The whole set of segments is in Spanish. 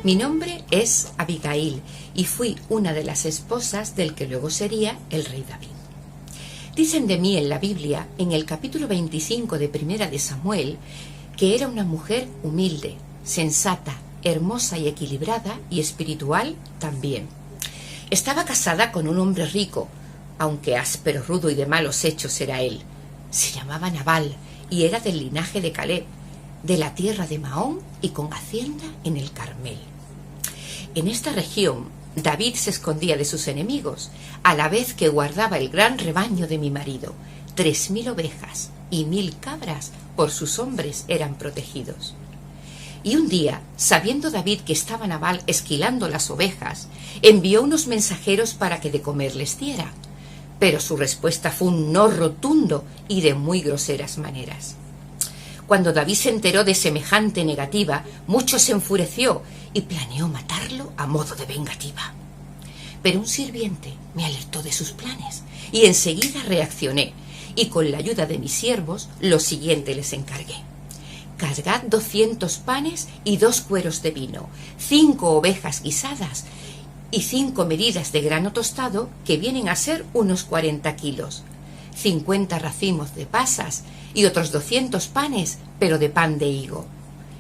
Mi nombre es Abigail y fui una de las esposas del que luego sería el rey David. Dicen de mí en la Biblia, en el capítulo 25 de Primera de Samuel, que era una mujer humilde, sensata, hermosa y equilibrada y espiritual también. Estaba casada con un hombre rico, aunque áspero, rudo y de malos hechos era él. Se llamaba Nabal y era del linaje de Caleb, de la tierra de Mahón y con hacienda en el Carmel. En esta región, David se escondía de sus enemigos, a la vez que guardaba el gran rebaño de mi marido. 3000 ovejas y 1000 cabras por sus hombres eran protegidos. Y un día, sabiendo David que estaba Nabal esquilando las ovejas, envió unos mensajeros para que de comer les diera. Pero su respuesta fue un no rotundo y de muy groseras maneras. Cuando David se enteró de semejante negativa, mucho se enfureció y planeó matarlo a modo de vengativa. Pero un sirviente me alertó de sus planes y enseguida reaccioné, y con la ayuda de mis siervos lo siguiente les encargué: cargad 200 panes y 2 cueros de vino, 5 ovejas guisadas y 5 medidas de grano tostado, que vienen a ser unos 40 kilos, 50 racimos de pasas y otros 200 panes, pero de pan de higo.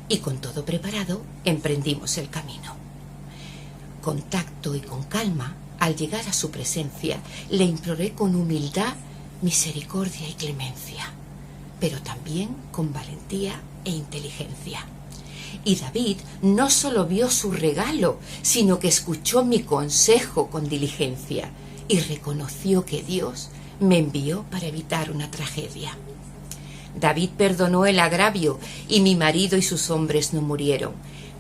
Y con todo preparado, emprendimos el camino. Con tacto y con calma, al llegar a su presencia, le imploré con humildad, misericordia y clemencia, pero también con valentía e inteligencia. Y David no solo vio su regalo, sino que escuchó mi consejo con diligencia y reconoció que Dios me envió para evitar una tragedia. David perdonó el agravio y mi marido y sus hombres no murieron,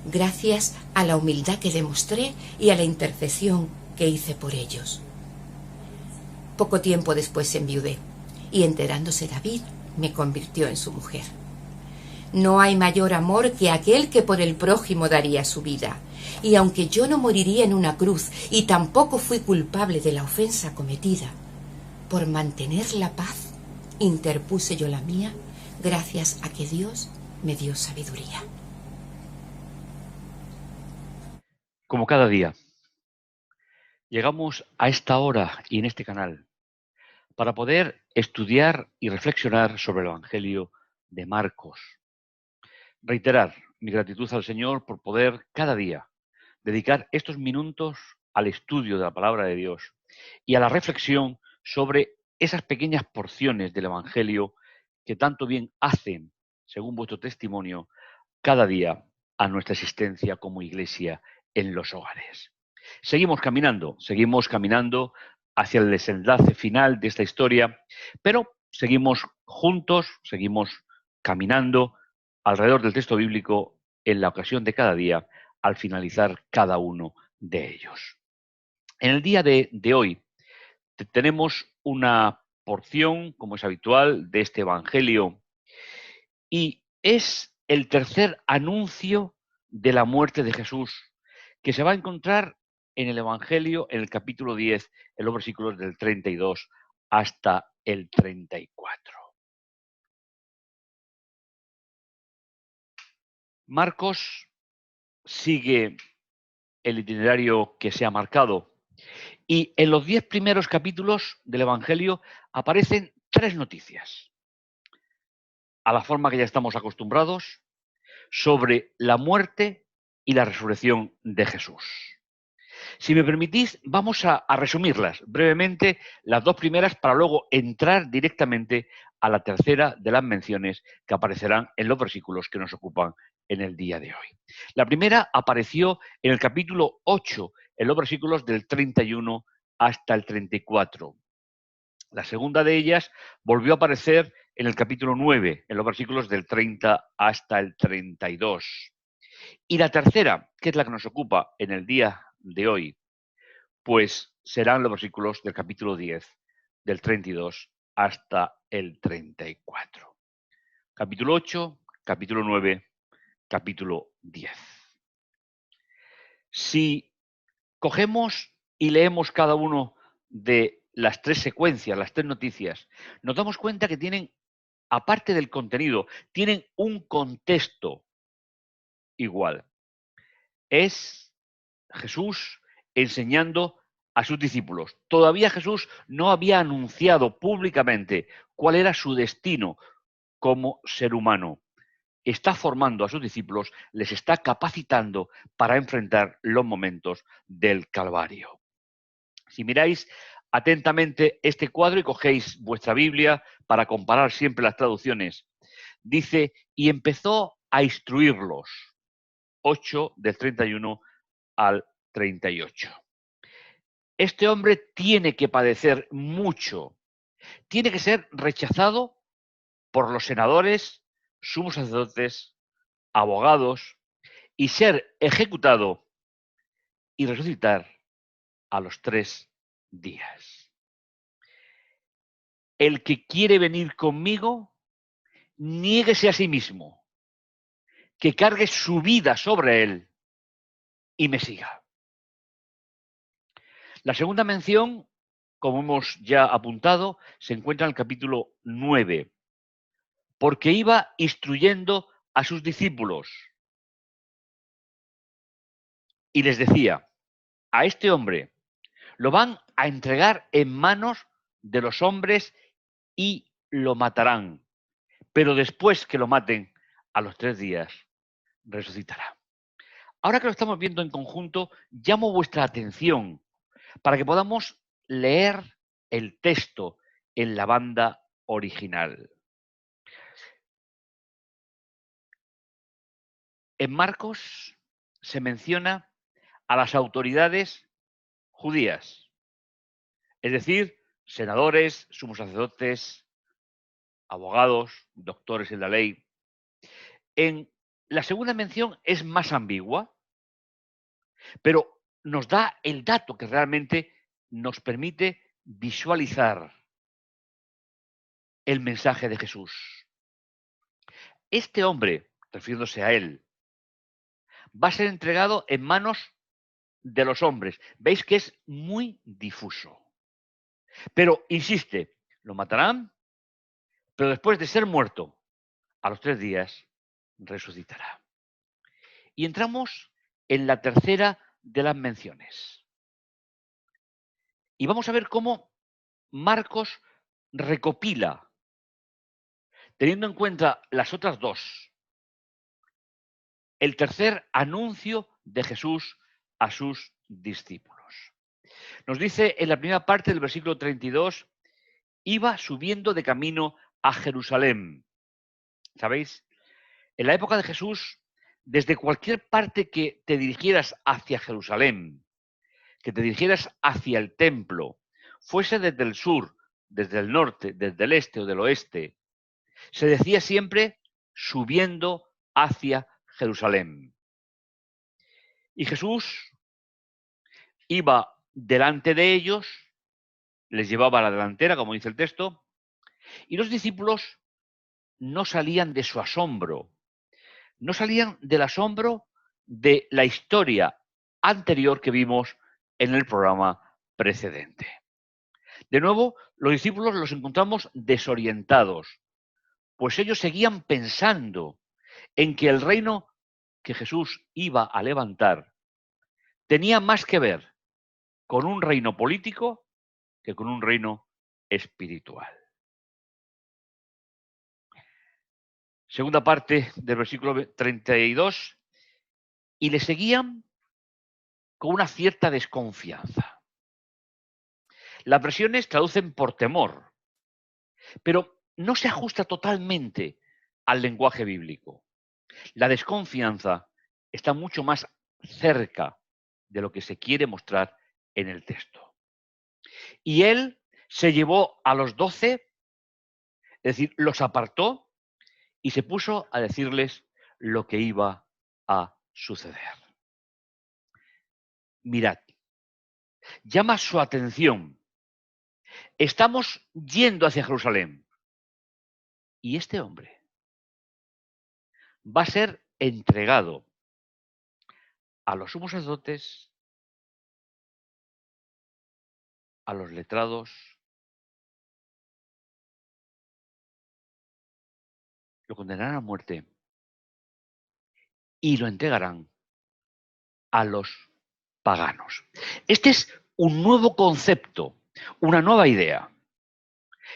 gracias a la humildad que demostré y a la intercesión que hice por ellos. Poco tiempo después enviudé y, enterándose David, me convirtió en su mujer. No hay mayor amor que aquel que por el prójimo daría su vida. Y aunque yo no moriría en una cruz y tampoco fui culpable de la ofensa cometida, por mantener la paz interpuse yo la mía, gracias a que Dios me dio sabiduría. Como cada día, llegamos a esta hora y en este canal para poder estudiar y reflexionar sobre el Evangelio de Marcos. Reiterar mi gratitud al Señor por poder cada día dedicar estos minutos al estudio de la palabra de Dios y a la reflexión sobre esas pequeñas porciones del Evangelio que tanto bien hacen, según vuestro testimonio, cada día a nuestra existencia como iglesia en los hogares. Seguimos caminando hacia el desenlace final de esta historia, pero seguimos juntos, seguimos caminando alrededor del texto bíblico en la ocasión de cada día, al finalizar cada uno de ellos. En el día de hoy tenemos una porción, como es habitual, de este Evangelio, y es el tercer anuncio de la muerte de Jesús, que se va a encontrar en el Evangelio, en el capítulo 10, en los versículos del 32 hasta el 34. Marcos sigue el itinerario que se ha marcado y en los 10 primeros capítulos del Evangelio aparecen 3 noticias, a la forma que ya estamos acostumbrados, sobre la muerte y la resurrección de Jesús. Si me permitís, vamos a resumirlas brevemente, las 2 primeras, para luego entrar directamente a la tercera de las menciones que aparecerán en los versículos que nos ocupan en el día de hoy. La primera apareció en el capítulo 8, en los versículos del 31 hasta el 34. La segunda de ellas volvió a aparecer en el capítulo 9, en los versículos del 30 hasta el 32. Y la tercera, que es la que nos ocupa en el día de hoy, pues serán los versículos del capítulo 10, del 32 hasta el 34. Capítulo 8, capítulo 9, capítulo 10. Si cogemos y leemos cada uno de las 3 secuencias, las 3 noticias, nos damos cuenta que tienen, aparte del contenido, tienen un contexto igual. es Jesús enseñando a sus discípulos. Todavía Jesús no había anunciado públicamente cuál era su destino como ser humano. Está formando a sus discípulos, les está capacitando para enfrentar los momentos del Calvario. Si miráis atentamente este cuadro y cogéis vuestra Biblia para comparar siempre las traducciones, dice, y empezó a instruirlos, 8 del 31 al 38. Este hombre tiene que padecer mucho, tiene que ser rechazado por los senadores, sumos sacerdotes, abogados, y ser ejecutado y resucitar a los 3 días. El que quiere venir conmigo, niéguese a sí mismo, que cargue su vida sobre él y me siga. La segunda mención, como hemos ya apuntado, se encuentra en el capítulo 9, porque iba instruyendo a sus discípulos y les decía, a este hombre lo van a entregar en manos de los hombres y lo matarán, pero después que lo maten, a los 3 días resucitará. Ahora que lo estamos viendo en conjunto, llamo vuestra atención para que podamos leer el texto en la banda original. En Marcos se menciona a las autoridades judías, es decir, senadores, sumos sacerdotes, abogados, doctores en la ley. En la segunda mención es más ambigua, pero nos da el dato que realmente nos permite visualizar el mensaje de Jesús. Este hombre, refiriéndose a él, va a ser entregado en manos de los hombres. Veis que es muy difuso. Pero insiste, lo matarán, pero después de ser muerto, a los 3 días resucitará. Y entramos en la tercera de las menciones. Y vamos a ver cómo Marcos recopila, teniendo en cuenta las otras dos, el tercer anuncio de Jesús a sus discípulos. Nos dice en la primera parte del versículo 32, iba subiendo de camino a Jerusalén. ¿Sabéis? En la época de Jesús, desde cualquier parte que te dirigieras hacia Jerusalén, que te dirigieras hacia el templo, fuese desde el sur, desde el norte, desde el este o del oeste, se decía siempre subiendo hacia Jerusalén. Y Jesús iba delante de ellos, les llevaba a la delantera, como dice el texto, y los discípulos no salían de su asombro, no salían del asombro de la historia anterior que vimos en el programa precedente. De nuevo, los discípulos los encontramos desorientados, pues ellos seguían pensando en que el reino que Jesús iba a levantar tenía más que ver con un reino político que con un reino espiritual. Segunda parte del versículo 32, y le seguían con una cierta desconfianza. Las versiones traducen por temor, pero no se ajusta totalmente al lenguaje bíblico. La desconfianza está mucho más cerca de lo que se quiere mostrar en el texto. Y él se llevó a los 12, es decir, los apartó y se puso a decirles lo que iba a suceder. Mirad, llama su atención. Estamos yendo hacia Jerusalén. Y este hombre va a ser entregado a los sumos sacerdotes, a los letrados, lo condenarán a muerte y lo entregarán a los paganos. Este es un nuevo concepto, una nueva idea,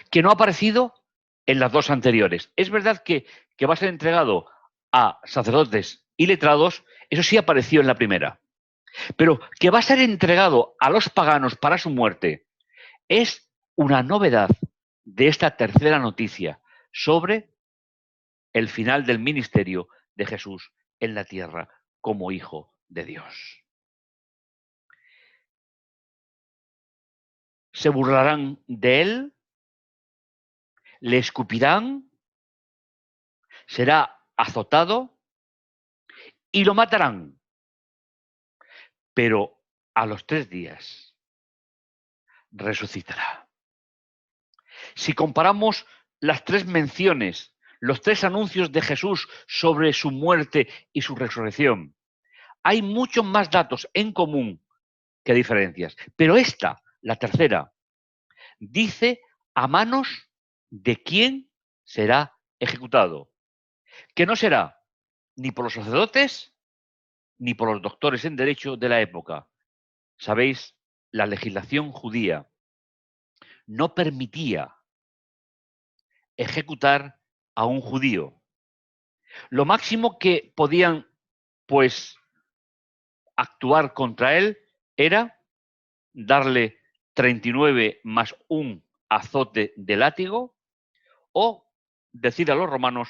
que no ha aparecido en las dos anteriores. Es verdad que va a ser entregado a sacerdotes y letrados, eso sí apareció en la primera. Pero que va a ser entregado a los paganos para su muerte es una novedad de esta tercera noticia sobre el final del ministerio de Jesús en la tierra como Hijo de Dios. Se burlarán de él, le escupirán, será azotado y lo matarán. Pero a los 3 días resucitará. Si comparamos las 3 menciones, los 3 anuncios de Jesús sobre su muerte y su resurrección, hay muchos más datos en común que diferencias. Pero esta, la tercera, dice a manos de quién será ejecutado, que no será ni por los sacerdotes ni por los doctores en derecho de la época. Sabéis, la legislación judía no permitía ejecutar a un judío. Lo máximo que podían, pues, actuar contra él era darle 39 más un azote de látigo o decir a los romanos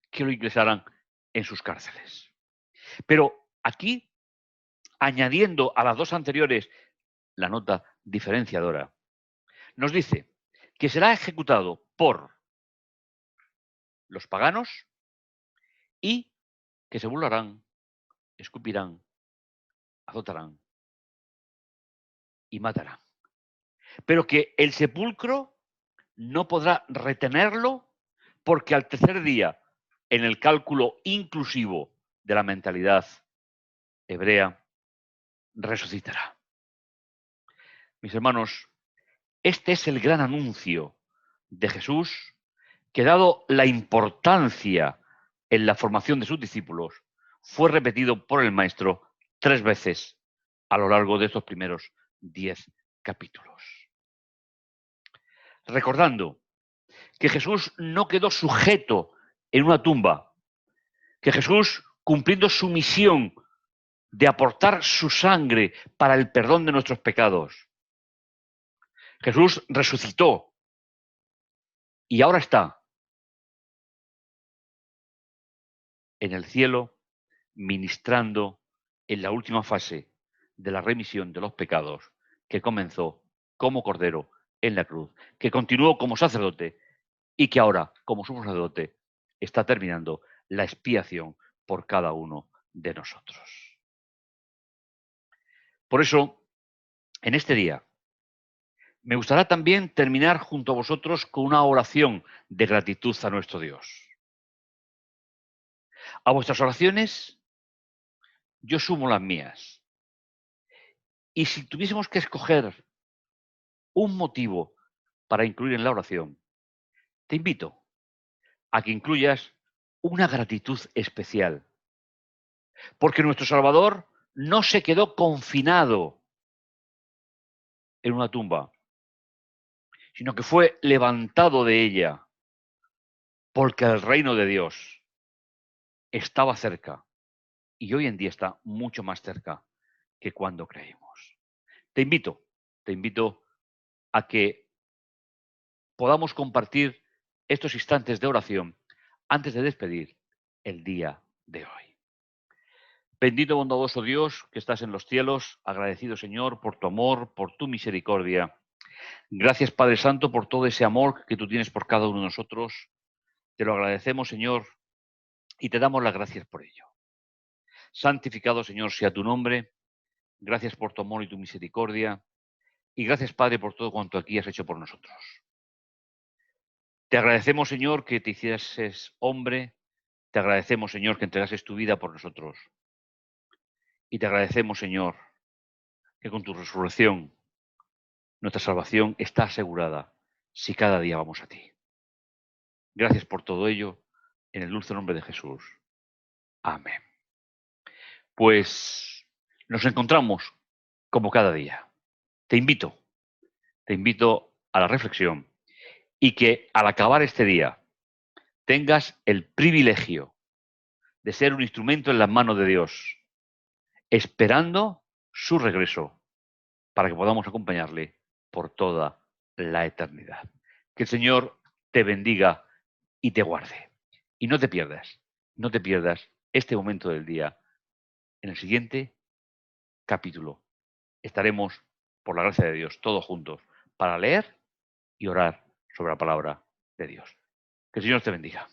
que lo ingresaran en sus cárceles. Pero aquí, añadiendo a las dos anteriores la nota diferenciadora, nos dice que será ejecutado por los paganos y que se burlarán, escupirán, azotarán y matarán. Pero que el sepulcro no podrá retenerlo porque al tercer día, en el cálculo inclusivo de la mentalidad hebrea, resucitará. Mis hermanos, este es el gran anuncio de Jesús que, dado la importancia en la formación de sus discípulos, fue repetido por el Maestro 3 veces a lo largo de estos primeros 10 capítulos. Recordando que Jesús no quedó sujeto en una tumba, que Jesús, cumpliendo su misión de aportar su sangre para el perdón de nuestros pecados, Jesús resucitó y ahora está en el cielo ministrando en la última fase de la remisión de los pecados que comenzó como Cordero en la cruz, que continuó como sacerdote y que ahora, como sumo sacerdote, está terminando la expiación por cada uno de nosotros. Por eso, en este día, me gustaría también terminar junto a vosotros con una oración de gratitud a nuestro Dios. A vuestras oraciones, yo sumo las mías. Y si tuviésemos que escoger un motivo para incluir en la oración, te invito a que incluyas una gratitud especial. Porque nuestro Salvador no se quedó confinado en una tumba, sino que fue levantado de ella, porque el reino de Dios estaba cerca y hoy en día está mucho más cerca que cuando creímos. Te invito a que podamos compartir estos instantes de oración antes de despedir el día de hoy. Bendito bondadoso Dios que estás en los cielos, agradecido Señor por tu amor, por tu misericordia. Gracias Padre Santo por todo ese amor que tú tienes por cada uno de nosotros. Te lo agradecemos Señor y te damos las gracias por ello. Santificado Señor sea tu nombre. Gracias por tu amor y tu misericordia. Y gracias Padre por todo cuanto aquí has hecho por nosotros. Te agradecemos Señor que te hicieses hombre. Te agradecemos Señor que entregases tu vida por nosotros. Y te agradecemos Señor que con tu resurrección nuestra salvación está asegurada si cada día vamos a ti. Gracias por todo ello, en el dulce nombre de Jesús. Amén. Pues Nos encontramos como cada día. Te invito a la reflexión y que al acabar este día tengas el privilegio de ser un instrumento en las manos de Dios, esperando su regreso para que podamos acompañarle por toda la eternidad. Que el Señor te bendiga y te guarde. Y no te pierdas este momento del día. En el siguiente capítulo estaremos, por la gracia de Dios, todos juntos para leer y orar sobre la palabra de Dios. Que el Señor te bendiga.